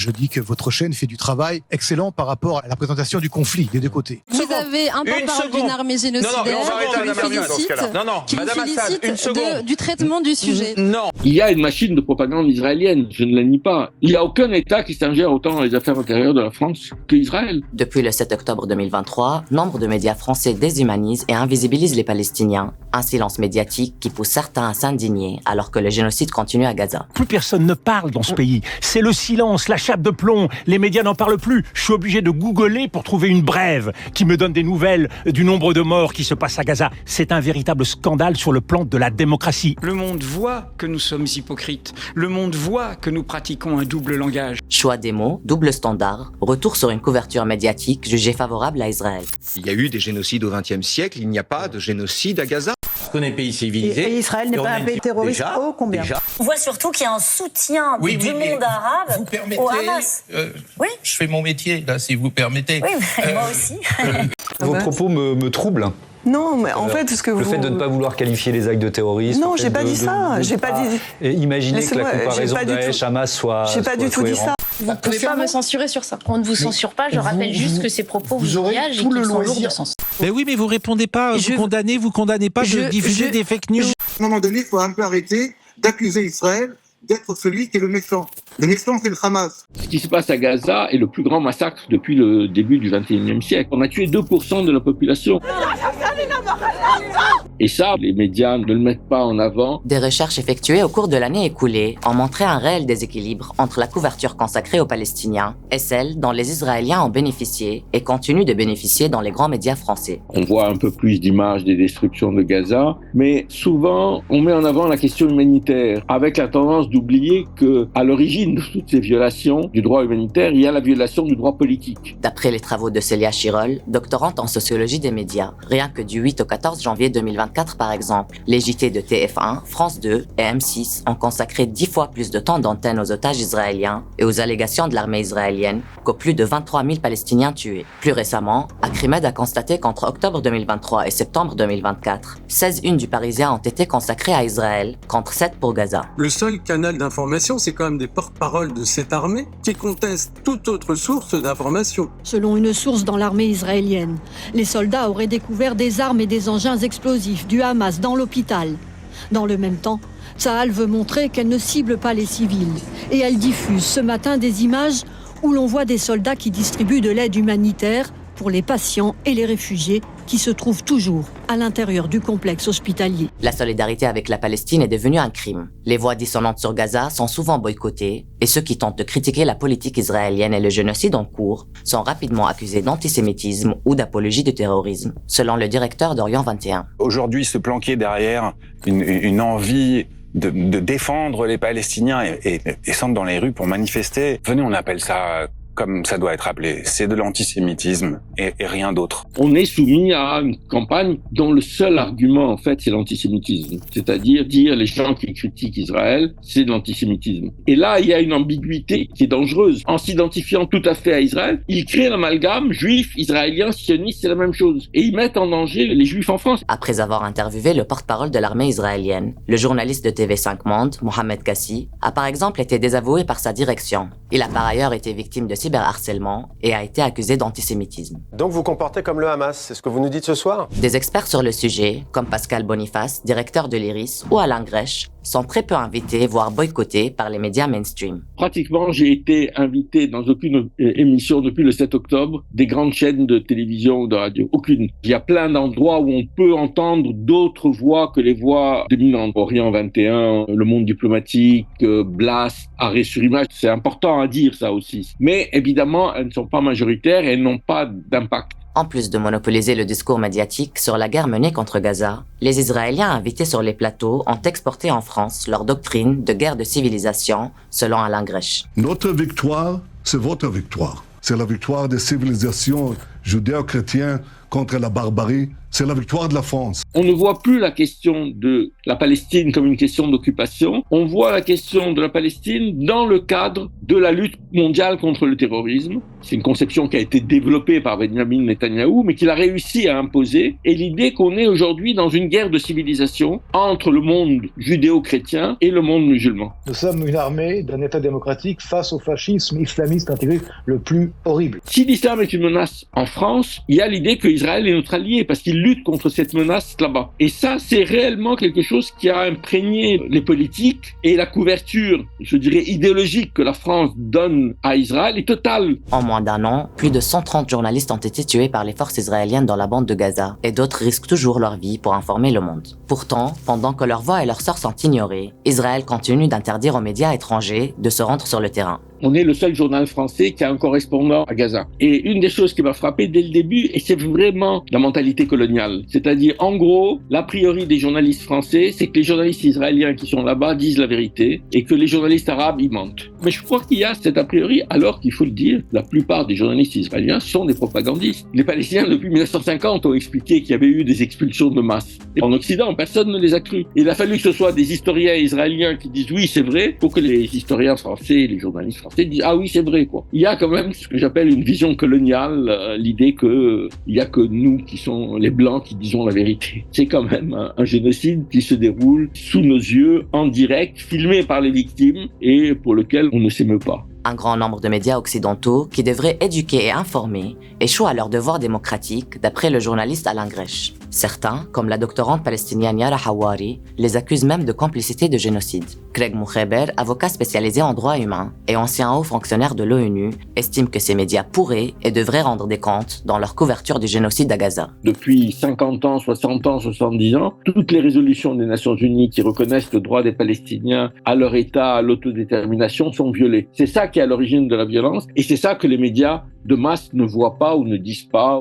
Je dis que votre chaîne fait du travail excellent par rapport à la présentation du conflit des deux côtés. Vous avez un porte-parole d'une armée génocidaire qui vous félicite du traitement du sujet. Non. Il y a une machine de propagande israélienne, je ne la nie pas. Il n'y a aucun État qui s'ingère autant dans les affaires intérieures de la France qu'Israël. Depuis le 7 octobre 2023, nombre de médias français déshumanisent et invisibilisent les Palestiniens. Un silence médiatique qui pousse certains à s'indigner alors que le génocide continue à Gaza. Plus personne ne parle dans ce pays. C'est le silence, la chape de plomb. Les médias n'en parlent plus. Je suis obligé de googler pour trouver une brève qui me donne des nouvelles du nombre de morts qui se passent à Gaza. C'est un véritable scandale sur le plan de la démocratie. Le monde voit que nous sommes hypocrites. Le monde voit que nous pratiquons un double langage. Choix des mots, double standard, retour sur une couverture médiatique jugée favorable à Israël. Il y a eu des génocides au XXe siècle, il n'y a pas de génocide à Gaza. On est pays civilisé. Et Israël n'est pas un pays terroriste. Combien On voit surtout qu'il y a un soutien du monde arabe au Hamas. Oui. Je fais mon métier, là, si vous permettez. Oui, moi aussi. Vos propos me troublent. Non, mais en fait, le fait de ne pas vouloir qualifier les actes de terrorisme. Non, j'ai pas dit ça. J'ai pas dit. Imaginez que la comparaison Daesh-Hamas soit. J'ai pas du tout dit ça. Vous ne pouvez pas me censurer sur ça. On ne vous censure pas. Je rappelle juste que ces propos vous engagent et qu'ils sont lourds de sens. Mais oui, mais vous répondez pas. Vous condamnez pas de diffuser des fake news. À un moment donné, il faut un peu arrêter d'accuser Israël d'être celui qui est le méchant. Le méchant, c'est le Hamas. Ce qui se passe à Gaza est le plus grand massacre depuis le début du XXIe siècle. On a tué 2% de la population. Et ça, les médias ne le mettent pas en avant. Des recherches effectuées au cours de l'année écoulée ont montré un réel déséquilibre entre la couverture consacrée aux Palestiniens et celle dont les Israéliens ont bénéficié et continuent de bénéficier dans les grands médias français. On voit un peu plus d'images des destructions de Gaza, mais souvent, on met en avant la question humanitaire, avec la tendance d'oublier que, à l'origine de toutes ces violations du droit humanitaire, il y a la violation du droit politique. D'après les travaux de Célia Chirol, doctorante en sociologie des médias, rien que du 8 au 14 janvier 2024 par exemple, les JT de TF1, France 2 et M6 ont consacré 10 fois plus de temps d'antenne aux otages israéliens et aux allégations de l'armée israélienne qu'aux plus de 23 000 Palestiniens tués. Plus récemment, Acrimed a constaté qu'entre octobre 2023 et septembre 2024, 16 unes du Parisien ont été consacrées à Israël, contre 7 pour Gaza. Le seul canal d'information, c'est quand même des porte-paroles de cette armée qui contestent toute autre source d'information. Selon une source dans l'armée israélienne, les soldats auraient découvert des armes et des engins explosifs du Hamas dans l'hôpital. Dans le même temps, Tsahal veut montrer qu'elle ne cible pas les civils. Et elle diffuse ce matin des images où l'on voit des soldats qui distribuent de l'aide humanitaire pour les patients et les réfugiés qui se trouvent toujours à l'intérieur du complexe hospitalier. La solidarité avec la Palestine est devenue un crime. Les voix dissonantes sur Gaza sont souvent boycottées et ceux qui tentent de critiquer la politique israélienne et le génocide en cours sont rapidement accusés d'antisémitisme ou d'apologie du terrorisme, selon le directeur d'Orient 21. Aujourd'hui, se planquer derrière une envie de défendre les Palestiniens et descendre dans les rues pour manifester, venez, on appelle ça comme ça doit être appelé, c'est de l'antisémitisme et rien d'autre. On est soumis à une campagne dont le seul argument, en fait, c'est l'antisémitisme. C'est-à-dire dire les gens qui critiquent Israël, c'est de l'antisémitisme. Et là, il y a une ambiguïté qui est dangereuse. En s'identifiant tout à fait à Israël, ils créent l'amalgame juif, israélien, sioniste, c'est la même chose. Et ils mettent en danger les juifs en France. Après avoir interviewé le porte-parole de l'armée israélienne, le journaliste de TV5 Monde, Mohamed Kassi, a par exemple été désavoué par sa direction. Il a par ailleurs été victime de cyberharcèlement et a été accusé d'antisémitisme. Donc vous comportez comme le Hamas, c'est ce que vous nous dites ce soir ? Des experts sur le sujet, comme Pascal Boniface, directeur de l'IRIS, ou Alain Grèche, sont très peu invités, voire boycottés par les médias mainstream. Pratiquement, j'ai été invité dans aucune émission depuis le 7 octobre des grandes chaînes de télévision ou de radio. Aucune. Il y a plein d'endroits où on peut entendre d'autres voix que les voix dominantes. Orient 21, Le Monde diplomatique, Blast, Arrêt sur image. C'est important à dire ça aussi. Mais évidemment, elles ne sont pas majoritaires et elles n'ont pas d'impact. En plus de monopoliser le discours médiatique sur la guerre menée contre Gaza, les Israéliens invités sur les plateaux ont exporté en France leur doctrine de guerre de civilisation, selon Alain Grèche. Notre victoire, c'est votre victoire. C'est la victoire des civilisations judéo-chrétien contre la barbarie, c'est la victoire de la France. On ne voit plus la question de la Palestine comme une question d'occupation. On voit la question de la Palestine dans le cadre de la lutte mondiale contre le terrorisme. C'est une conception qui a été développée par Benjamin Netanyahou, mais qu'il a réussi à imposer. Et l'idée qu'on est aujourd'hui dans une guerre de civilisation entre le monde judéo-chrétien et le monde musulman. Nous sommes une armée d'un État démocratique face au fascisme islamiste intégré le plus horrible. Si l'islam est une menace en France, il y a l'idée qu'Israël est notre allié parce qu'il lutte contre cette menace là-bas. Et ça, c'est réellement quelque chose qui a imprégné les politiques et la couverture, je dirais, idéologique que la France donne à Israël est totale. En moins d'un an, plus de 130 journalistes ont été tués par les forces israéliennes dans la bande de Gaza et d'autres risquent toujours leur vie pour informer le monde. Pourtant, pendant que leur voix et leur sort sont ignorés, Israël continue d'interdire aux médias étrangers de se rendre sur le terrain. On est le seul journal français qui a un correspondant à Gaza. Et une des choses qui m'a frappé dès le début, et c'est vraiment la mentalité coloniale. C'est-à-dire, en gros, l'a priori des journalistes français, c'est que les journalistes israéliens qui sont là-bas disent la vérité et que les journalistes arabes, ils mentent. Mais je crois qu'il y a cet a priori, alors qu'il faut le dire, la plupart des journalistes israéliens sont des propagandistes. Les Palestiniens, depuis 1950, ont expliqué qu'il y avait eu des expulsions de masse. Et en Occident, personne ne les a cru. Il a fallu que ce soit des historiens israéliens qui disent oui, c'est vrai, pour que les historiens français et les journalistes français disent ah oui, c'est vrai, quoi. Il y a quand même ce que j'appelle une vision coloniale, l'idée que il y a que nous qui sont les blancs qui disons la vérité. C'est quand même un génocide qui se déroule sous nos yeux, en direct, filmé par les victimes et pour lequel on ne s'émeut pas. Un grand nombre de médias occidentaux, qui devraient éduquer et informer, échouent à leur devoir démocratique, d'après le journaliste Alain Grech. Certains, comme la doctorante palestinienne Yara Hawari, les accusent même de complicité de génocide. Craig Moucheber, avocat spécialisé en droit humain et ancien haut fonctionnaire de l'ONU, estime que ces médias pourraient et devraient rendre des comptes dans leur couverture du génocide à Gaza. Depuis 50 ans, 60 ans, 70 ans, toutes les résolutions des Nations Unies qui reconnaissent le droit des Palestiniens à leur État, à l'autodétermination sont violées. C'est ça qui est à l'origine de la violence et c'est ça que les médias de masse ne voient pas ou ne disent pas.